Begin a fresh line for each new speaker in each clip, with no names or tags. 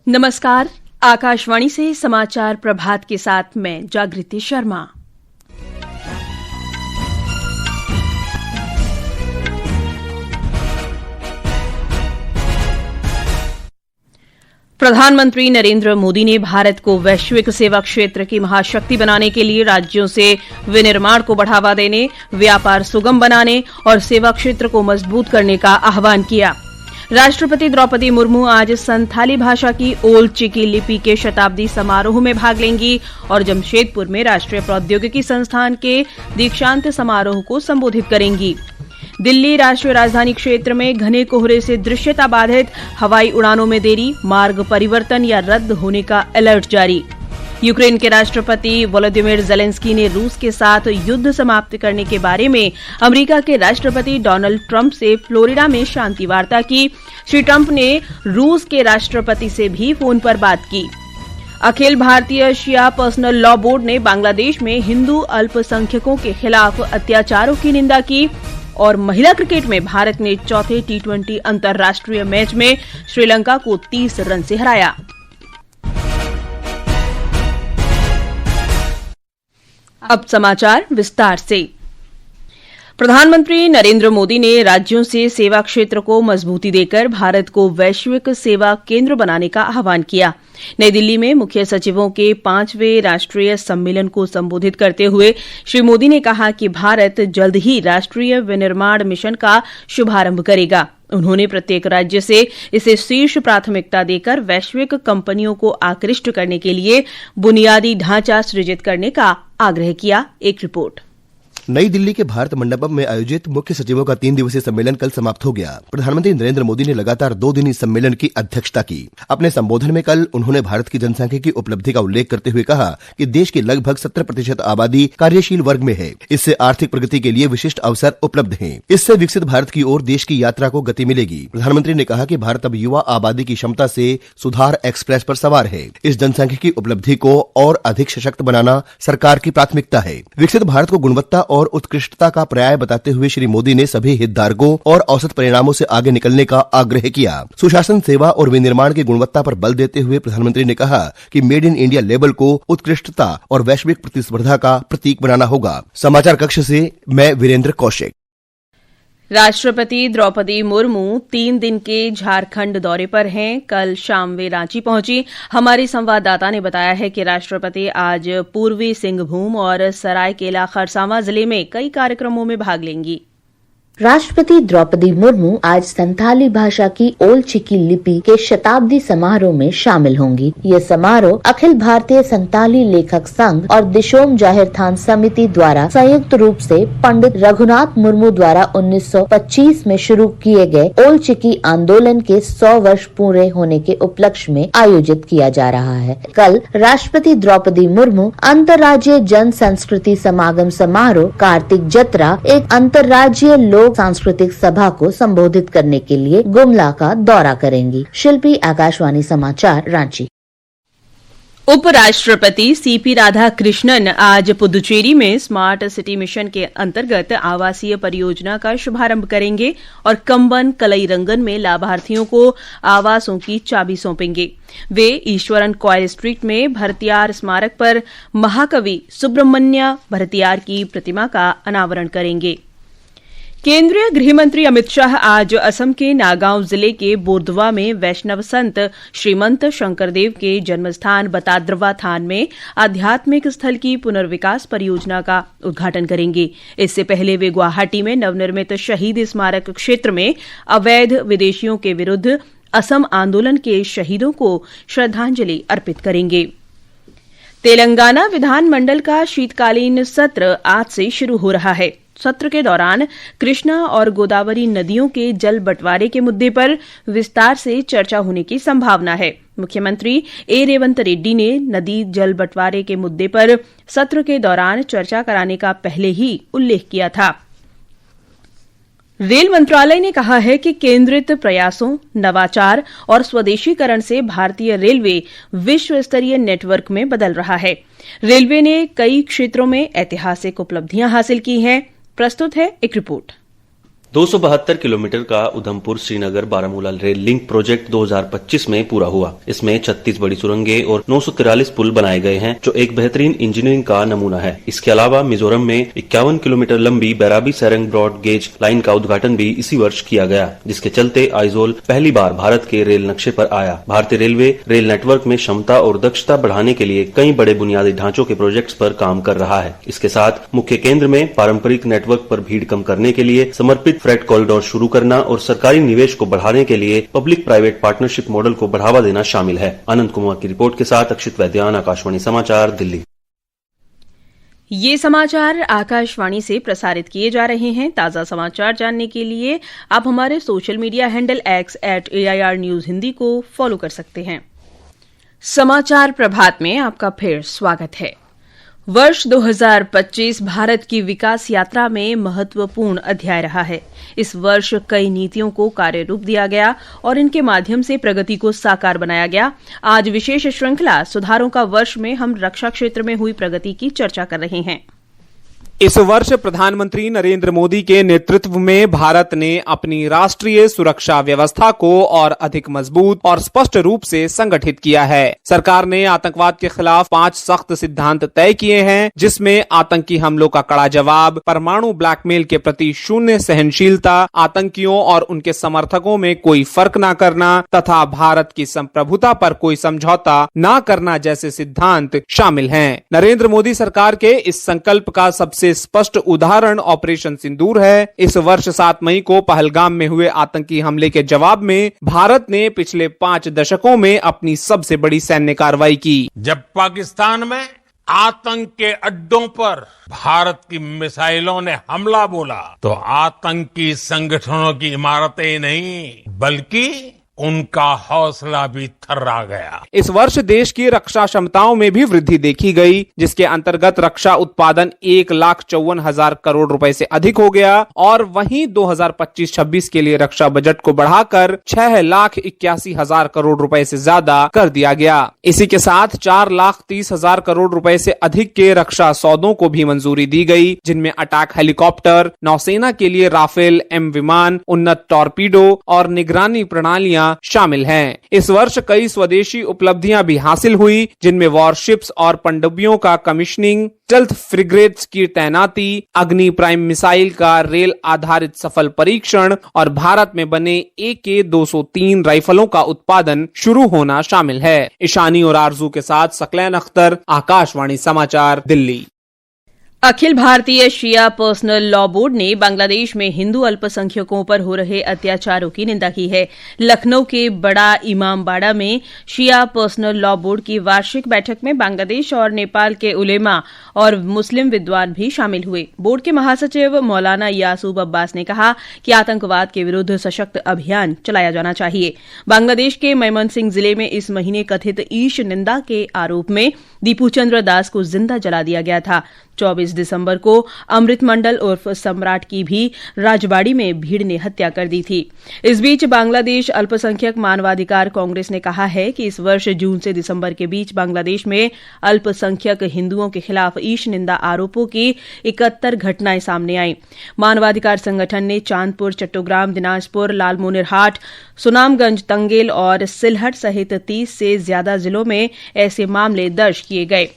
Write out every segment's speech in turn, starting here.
नमस्कार, आकाशवाणी से समाचार प्रभात के साथ मैं जागृति शर्मा। प्रधानमंत्री नरेंद्र मोदी ने भारत को वैश्विक सेवा क्षेत्र की महाशक्ति बनाने के लिए राज्यों से विनिर्माण को बढ़ावा देने, व्यापार सुगम बनाने और सेवा क्षेत्र को मजबूत करने का आह्वान किया। राष्ट्रपति द्रौपदी मुर्मू आज संथाली भाषा की ओल्ड चिकी लिपि के शताब्दी समारोह में भाग लेंगी और जमशेदपुर में राष्ट्रीय प्रौद्योगिकी संस्थान के दीक्षांत समारोह को संबोधित करेंगी। दिल्ली राष्ट्रीय राजधानी क्षेत्र में घने कोहरे से दृश्यता बाधित, हवाई उड़ानों में देरी, मार्ग परिवर्तन या रद्द होने का अलर्ट जारी। यूक्रेन के राष्ट्रपति वोलोदिमीर ज़ेलेंस्की ने रूस के साथ युद्ध समाप्त करने के बारे में अमेरिका के राष्ट्रपति डोनाल्ड ट्रंप से फ्लोरिडा में शांति वार्ता की। श्री ट्रंप ने रूस के राष्ट्रपति से भी फोन पर बात की। अखिल भारतीय शिया पर्सनल लॉ बोर्ड ने बांग्लादेश में हिंदू अल्पसंख्यकों के खिलाफ अत्याचारों की निंदा की और महिला क्रिकेट में भारत ने चौथे टी20 अंतर्राष्ट्रीय मैच में श्रीलंका को 30 रन से हराया। अब समाचार विस्तार से। प्रधानमंत्री नरेंद्र मोदी ने राज्यों से सेवा क्षेत्र को मजबूती देकर भारत को वैश्विक सेवा केंद्र बनाने का आह्वान किया। नई दिल्ली में मुख्य सचिवों के 5वें राष्ट्रीय सम्मेलन को संबोधित करते हुए श्री मोदी ने कहा कि भारत जल्द ही राष्ट्रीय विनिर्माण मिशन का शुभारंभ करेगा। उन्होंने प्रत्येक राज्य से इसे शीर्ष प्राथमिकता देकर वैश्विक कंपनियों को आकृष्ट करने के लिए बुनियादी ढांचा सृजित करने का आग्रह किया। एक रिपोर्ट।
नई दिल्ली के भारत मंडपम में आयोजित मुख्य सचिवों का 3 दिवसीय सम्मेलन कल समाप्त हो गया। प्रधानमंत्री नरेंद्र मोदी ने लगातार 2 दिन इस सम्मेलन की अध्यक्षता की। अपने संबोधन में कल उन्होंने भारत की जनसंख्या की उपलब्धि का उल्लेख करते हुए कहा कि देश की लगभग 70% आबादी कार्यशील वर्ग में है। इससे आर्थिक प्रगति के लिए विशिष्ट अवसर उपलब्ध हैं। इससे विकसित भारत की ओर देश की यात्रा को गति मिलेगी। प्रधानमंत्री ने कहा कि भारत अब युवा आबादी की क्षमता से सुधार एक्सप्रेस पर सवार है। इस जनसंख्या की उपलब्धि को और अधिक सशक्त बनाना सरकार की प्राथमिकता है। विकसित भारत को गुणवत्ता और उत्कृष्टता का पर्याय बताते हुए श्री मोदी ने सभी हितधारकों और औसत परिणामों से आगे निकलने का आग्रह किया। सुशासन, सेवा और विनिर्माण की गुणवत्ता पर बल देते हुए प्रधानमंत्री ने कहा कि मेड इन इंडिया लेबल को उत्कृष्टता और वैश्विक प्रतिस्पर्धा का प्रतीक बनाना होगा। समाचार कक्ष से मैं वीरेंद्र कौशिक।
राष्ट्रपति द्रौपदी मुर्मू 3 दिन के झारखंड दौरे पर हैं। कल शाम वे रांची पहुंची। हमारी संवाददाता ने बताया है कि राष्ट्रपति आज पूर्वी सिंहभूम और सरायकेला खरसावां जिले में कई कार्यक्रमों में भाग लेंगी।
राष्ट्रपति द्रौपदी मुर्मू आज संथाली भाषा की ओल्ड चिकी लिपि के शताब्दी समारोह में शामिल होंगी। ये समारोह अखिल भारतीय संथाली लेखक संघ और दिशोम जाहिर थान समिति द्वारा संयुक्त रूप से पंडित रघुनाथ मुर्मू द्वारा 1925 में शुरू किए गए ओल्ड चिकी आंदोलन के 100 वर्ष पूरे होने के उपलक्ष्य में आयोजित किया जा रहा है। कल राष्ट्रपति द्रौपदी मुर्मू अंतर्राज्यीय जन संस्कृति समागम समारोह कार्तिक जत्रा, एक अंतर्राज्यीय सांस्कृतिक सभा को संबोधित करने के लिए गुमला का दौरा करेंगी। शिल्पी, आकाशवाणी समाचार, रांची।
उपराष्ट्रपति सीपी राधाकृष्णन आज पुदुचेरी में स्मार्ट सिटी मिशन के अंतर्गत आवासीय परियोजना का शुभारंभ करेंगे और कंबन कलईरंगन में लाभार्थियों को आवासों की चाबी सौंपेंगे। वे ईश्वरन कॉयल स्ट्रीट में भरतियार स्मारक पर महाकवि सुब्रमण्य भरतियार की प्रतिमा का अनावरण करेंगे। केंद्रीय गृहमंत्री अमित शाह आज असम के नागांव जिले के बोरदुआ में वैष्णव संत श्रीमंत शंकरदेव के जन्मस्थान बताद्रवा थान में आध्यात्मिक स्थल की पुनर्विकास परियोजना का उद्घाटन करेंगे। इससे पहले वे गुवाहाटी में नवनिर्मित शहीद स्मारक क्षेत्र में अवैध विदेशियों के विरुद्ध असम आंदोलन के शहीदों को श्रद्धांजलि अर्पित करेंगे। तेलंगाना विधानमंडल का शीतकालीन सत्र आज से शुरू हो रहा है। सत्र के दौरान कृष्णा और गोदावरी नदियों के जल बंटवारे के मुद्दे पर विस्तार से चर्चा होने की संभावना है। मुख्यमंत्री ए रेवंत रेड्डी ने नदी जल बंटवारे के मुद्दे पर सत्र के दौरान चर्चा कराने का पहले ही उल्लेख किया था। रेल मंत्रालय ने कहा है कि केंद्रित प्रयासों, नवाचार और स्वदेशीकरण से भारतीय रेलवे विश्व स्तरीय नेटवर्क में बदल रहा है। रेलवे ने कई क्षेत्रों में ऐतिहासिक उपलब्धियां हासिल की हैं। प्रस्तुत है एक रिपोर्ट।
272 किलोमीटर का Udhampur Srinagar Baramulla rail link project 2025 में पूरा हुआ। इसमें 36 बड़ी सुरंगें और 943 पुल बनाए गए हैं, जो एक बेहतरीन इंजीनियरिंग का नमूना है। इसके अलावा मिजोरम में 51 किलोमीटर लंबी Bairabi Sairang broad gauge line का उद्घाटन भी इसी वर्ष किया गया, जिसके चलते आइजोल पहली बार भारत के रेल नक्शे पर आया। भारतीय रेलवे रेल नेटवर्क में क्षमता और दक्षता बढ़ाने के लिए कई बड़े बुनियादी ढांचों के प्रोजेक्ट्स पर काम कर रहा है। इसके साथ मुख्य केंद्र में पारंपरिक नेटवर्क पर भीड़ कम करने के लिए समर्पित फ्रेट कॉरिडोर शुरू करना और सरकारी निवेश को बढ़ाने के लिए पब्लिक प्राइवेट पार्टनरशिप मॉडल को बढ़ावा देना शामिल है। आनंद कुमार की रिपोर्ट के साथ अक्षित वैद्यान, आकाशवाणी समाचार, दिल्ली।
ये समाचार आकाशवाणी से प्रसारित किए जा रहे हैं। ताजा समाचार जानने के लिए आप हमारे social media handle @AIR News Hindi को फॉलो कर सकते हैं। समाचार प्रभात में आपका फिर स्वागत है। वर्ष 2025 भारत की विकास यात्रा में महत्वपूर्ण अध्याय रहा है। इस वर्ष कई नीतियों को कार्य रूप दिया गया और इनके माध्यम से प्रगति को साकार बनाया गया। आज विशेष श्रृंखला सुधारों का वर्ष में हम रक्षा क्षेत्र में हुई प्रगति की चर्चा कर रहे हैं।
इस वर्ष प्रधानमंत्री नरेंद्र मोदी के नेतृत्व में भारत ने अपनी राष्ट्रीय सुरक्षा व्यवस्था को और अधिक मजबूत और स्पष्ट रूप से संगठित किया है। सरकार ने आतंकवाद के खिलाफ 5 सख्त सिद्धांत तय किए हैं, जिसमें आतंकी हमलों का कड़ा जवाब, परमाणु ब्लैकमेल के प्रति शून्य सहनशीलता, आतंकियों और उनके समर्थकों में कोई फर्क न करना तथा भारत की संप्रभुता पर कोई समझौता न करना जैसे सिद्धांत शामिल हैं। नरेंद्र मोदी सरकार के इस संकल्प का सबसे स्पष्ट उदाहरण ऑपरेशन सिंदूर है। इस वर्ष 7 मई को पहलगाम में हुए आतंकी हमले के जवाब में भारत ने पिछले 5 दशकों में अपनी सबसे बड़ी सैन्य कार्रवाई की।
जब पाकिस्तान में आतंक के अड्डों पर भारत की मिसाइलों ने हमला बोला, तो आतंकी संगठनों की इमारतें नहीं बल्कि उनका हौसला भी थर्रा गया।
इस वर्ष देश की रक्षा क्षमताओं में भी वृद्धि देखी गई, जिसके अंतर्गत रक्षा उत्पादन 1,54,000 करोड़ रुपए से अधिक हो गया और वहीं 2025-26 के लिए रक्षा बजट को बढ़ाकर 6,81,000 करोड़ रुपए से ज्यादा कर दिया गया। इसी के साथ 4,30,000 करोड़ रुपए से अधिक के रक्षा सौदों को भी मंजूरी दी गई, जिनमें अटैक हेलीकॉप्टर, नौसेना के लिए राफेल M विमान, उन्नत टॉर्पीडो और निगरानी प्रणालियां शामिल हैं। इस वर्ष कई स्वदेशी उपलब्धियां भी हासिल हुई, जिनमें वॉरशिप्स और पनडुब्बियों का कमीशनिंग, स्टेल्थ फ्रिगेट्स की तैनाती, अग्नि प्राइम मिसाइल का रेल आधारित सफल परीक्षण और भारत में बने AK-203 राइफलों का उत्पादन शुरू होना शामिल है। ईशानी और आरजू के साथ सकलैन अख्तर, आकाशवाणी समाचार, दिल्ली।
अखिल भारतीय शिया पर्सनल लॉ बोर्ड ने बांग्लादेश में हिंदू अल्पसंख्यकों पर हो रहे अत्याचारों की निंदा की है। लखनऊ के बड़ा इमामबाड़ा में शिया पर्सनल लॉ बोर्ड की वार्षिक बैठक में बांग्लादेश और नेपाल के उलेमा और मुस्लिम विद्वान भी शामिल हुए। बोर्ड के महासचिव मौलाना यासूब अब्बास ने कहा कि आतंकवाद के विरुद्ध सशक्त अभियान चलाया जाना चाहिए। बांग्लादेश के मयमनसिंह जिले में इस महीने कथित ईश निंदा के आरोप में दीपू चंद्र दास को जिंदा जला दिया गया था। 24 दिसंबर को अमृत मंडल उर्फ सम्राट की भी राजबाड़ी में भीड़ ने हत्या कर दी थी। इस बीच बांग्लादेश अल्पसंख्यक मानवाधिकार कांग्रेस ने कहा है कि इस वर्ष जून से दिसंबर के बीच बांग्लादेश में अल्पसंख्यक हिंदुओं के खिलाफ ईश निंदा आरोपों की 71 घटनाएं सामने आई। मानवाधिकार संगठन ने चांदपुर, चट्टोग्राम, दिनाजपुर, लालमोनिरहाट, सुनामगंज, तंगेल और सिलहट सहित 30 से ज्यादा जिलों में ऐसे मामले दर्ज किए गए।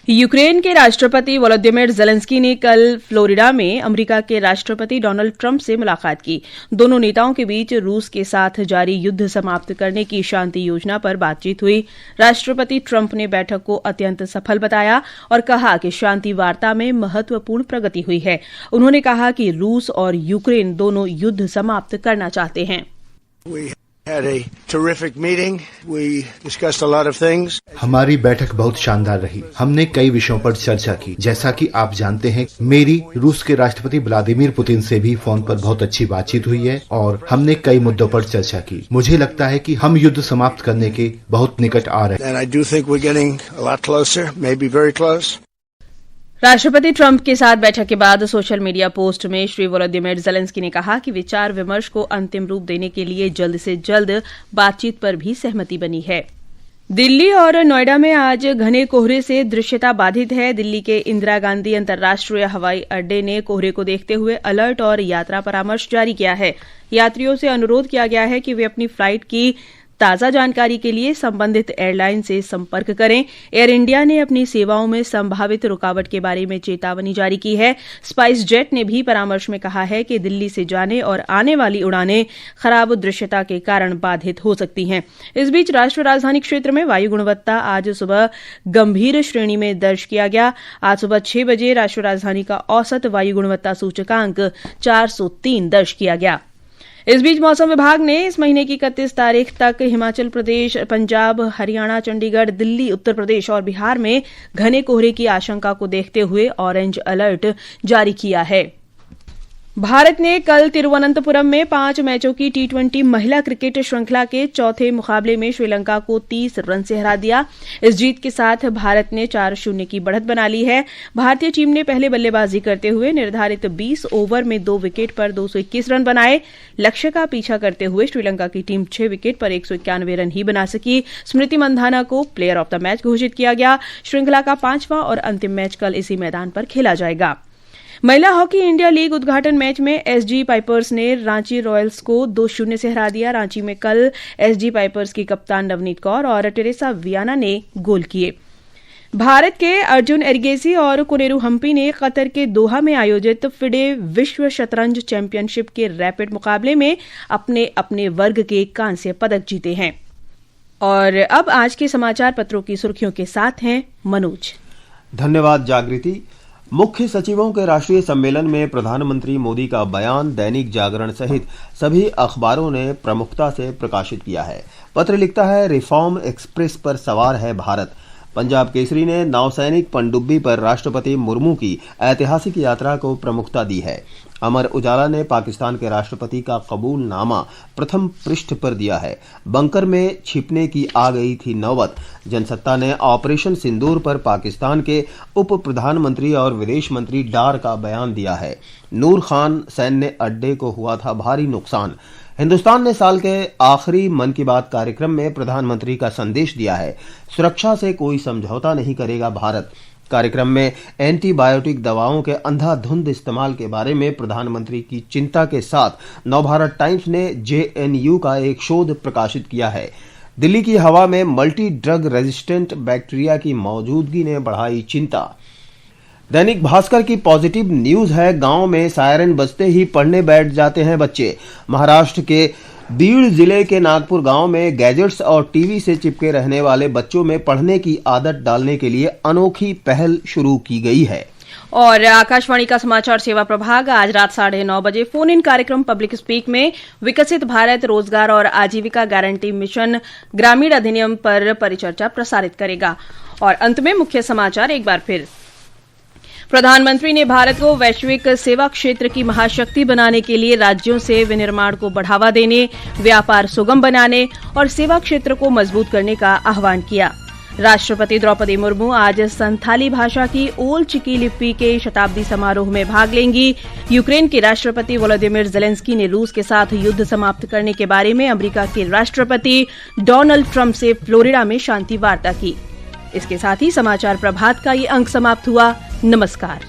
यूक्रेन के राष्ट्रपति वोलोदिमिर जेलेंस्की ने कल फ्लोरिडा में अमेरिका के राष्ट्रपति डोनाल्ड ट्रंप से मुलाकात की। दोनों नेताओं के बीच रूस के साथ जारी युद्ध समाप्त करने की शांति योजना पर बातचीत हुई। राष्ट्रपति ट्रंप ने बैठक को अत्यंत सफल बताया और कहा कि शांति वार्ता में महत्वपूर्ण प्रगति हुई है। उन्होंने कहा कि रूस और यूक्रेन दोनों युद्ध समाप्त करना चाहते हैं।
Had a terrific meeting. We discussed a lot of things.
हमारी बैठक बहुत शानदार रही। हमने कई विषयों पर चर्चा की। जैसा कि आप जानते हैं, मेरी रूस के राष्ट्रपति व्लादिमीर पुतिन से भी फोन पर बहुत अच्छी बातचीत हुई है और हमने कई मुद्दों पर चर्चा की। मुझे लगता है कि हम युद्ध समाप्त करने के बहुत निकट आ रहे हैं।
And I do think we're getting a lot closer, maybe very close.
राष्ट्रपति ट्रंप के साथ बैठक के बाद सोशल मीडिया पोस्ट में श्री वोलोदिमिर जेलेंस्की ने कहा कि विचार विमर्श को अंतिम रूप देने के लिए जल्द से जल्द बातचीत पर भी सहमति बनी है। दिल्ली और नोएडा में आज घने कोहरे से दृश्यता बाधित है। दिल्ली के इंदिरा गांधी अंतर्राष्ट्रीय हवाई अड्डे ने कोहरे को देखते हुए अलर्ट और यात्रा परामर्श जारी किया है। यात्रियों से अनुरोध किया गया है कि वे अपनी फ्लाइट की ताजा जानकारी के लिए संबंधित एयरलाइन से संपर्क करें। एयर इंडिया ने अपनी सेवाओं में संभावित रुकावट के बारे में चेतावनी जारी की है। स्पाइस जेट ने भी परामर्श में कहा है कि दिल्ली से जाने और आने वाली उड़ानें खराब दृश्यता के कारण बाधित हो सकती हैं। इस बीच राष्ट्रीय राजधानी क्षेत्र में वायु गुणवत्ता आज सुबह गंभीर श्रेणी में दर्ज किया गया। आज सुबह 6 बजे राष्ट्रीय राजधानी का औसत वायु गुणवत्ता सूचकांक 403 दर्ज किया गया। इस बीच मौसम विभाग ने इस महीने की 31 तारीख तक हिमाचल प्रदेश, पंजाब, हरियाणा, चंडीगढ़, दिल्ली, उत्तर प्रदेश और बिहार में घने कोहरे की आशंका को देखते हुए ऑरेंज अलर्ट जारी किया है। भारत ने कल तिरुवनंतपुरम में 5 मैचों की T20 महिला क्रिकेट श्रृंखला के चौथे मुकाबले में श्रीलंका को 30 रन से हरा दिया। इस जीत के साथ भारत ने 4-0 की बढ़त बना ली है। भारतीय टीम ने पहले बल्लेबाजी करते हुए निर्धारित 20 ओवर में 2 विकेट पर 221 रन बनाए। लक्ष्य का पीछा करते हुए श्रीलंका की टीम 6 विकेट पर 191 रन ही बना सकी। स्मृति मंधाना को प्लेयर ऑफ द मैच घोषित किया गया। श्रृंखला का 5वां और अंतिम मैच कल इसी मैदान पर खेला जाएगा। महिला हॉकी इंडिया लीग उद्घाटन मैच में एसजी पाइपर्स ने रांची रॉयल्स को 2-0 से हरा दिया। रांची में कल एसजी पाइपर्स की कप्तान नवनीत कौर और टेरेसा वियाना ने गोल किए। भारत के अर्जुन एरिगेसी और कोनेरू हम्पी ने कतर के दोहा में आयोजित फिडे विश्व शतरंज चैंपियनशिप के रैपिड मुकाबले में अपने अपने वर्ग के कांस्य पदक जीते हैं। और अब आज के समाचार पत्रों की सुर्खियों के साथ हैं मनोज।
धन्यवाद जागृति। मुख्य सचिवों के राष्ट्रीय सम्मेलन में प्रधानमंत्री मोदी का बयान दैनिक जागरण सहित सभी अखबारों ने प्रमुखता से प्रकाशित किया है। पत्र लिखता है, रिफॉर्म एक्सप्रेस पर सवार है भारत। पंजाब केसरी ने नौसैनिक पनडुब्बी पर राष्ट्रपति मुर्मू की ऐतिहासिक यात्रा को प्रमुखता दी है। अमर उजाला ने पाकिस्तान के राष्ट्रपति का कबूलनामा प्रथम पृष्ठ पर दिया है। बंकर में छिपने की आ गई थी नौबत। जनसत्ता ने ऑपरेशन सिंदूर पर पाकिस्तान के उप प्रधानमंत्री और विदेश मंत्री डार का बयान दिया है। नूर खान सैन्य अड्डे को हुआ था भारी नुकसान। हिंदुस्तान ने साल के आखिरी मन की बात कार्यक्रम में प्रधानमंत्री का संदेश दिया है, सुरक्षा से कोई समझौता नहीं करेगा भारत। कार्यक्रम में एंटीबायोटिक दवाओं के अंधाधुंध इस्तेमाल के बारे में प्रधानमंत्री की चिंता के साथ नवभारत टाइम्स ने जेएनयू का एक शोध प्रकाशित किया है। दिल्ली की हवा में मल्टी ड्रग रेजिस्टेंट बैक्टीरिया की मौजूदगी ने बढ़ाई चिंता। दैनिक भास्कर की पॉजिटिव न्यूज है, गांव में सायरन बजते ही पढ़ने बैठ जाते हैं बच्चे। महाराष्ट्र के बीड़ जिले के नागपुर गांव में गैजेट्स और टीवी से चिपके रहने वाले बच्चों में पढ़ने की आदत डालने के लिए अनोखी पहल शुरू की गई है।
और आकाशवाणी का समाचार सेवा प्रभाग आज रात 9:30 बजे फोन इन कार्यक्रम पब्लिक स्पीक में विकसित भारत रोजगार और आजीविका गारंटी मिशन ग्रामीण अधिनियम पर परिचर्चा प्रसारित करेगा। और अंत में मुख्य समाचार एक बार फिर। प्रधानमंत्री ने भारत को वैश्विक सेवा क्षेत्र की महाशक्ति बनाने के लिए राज्यों से विनिर्माण को बढ़ावा देने, व्यापार सुगम बनाने और सेवा क्षेत्र को मजबूत करने का आह्वान किया। राष्ट्रपति द्रौपदी मुर्मू आज संथाली भाषा की ओल चिकी लिपि के शताब्दी समारोह में भाग लेंगी। यूक्रेन के राष्ट्रपति वोलोदिमीर ज़ेलेंस्की ने रूस के साथ युद्ध समाप्त करने के बारे में अमेरिका के राष्ट्रपति डोनाल्ड ट्रंप से फ्लोरिडा में शांति वार्ता की। इसके साथ ही समाचार प्रभात का ये अंक समाप्त हुआ। नमस्कार।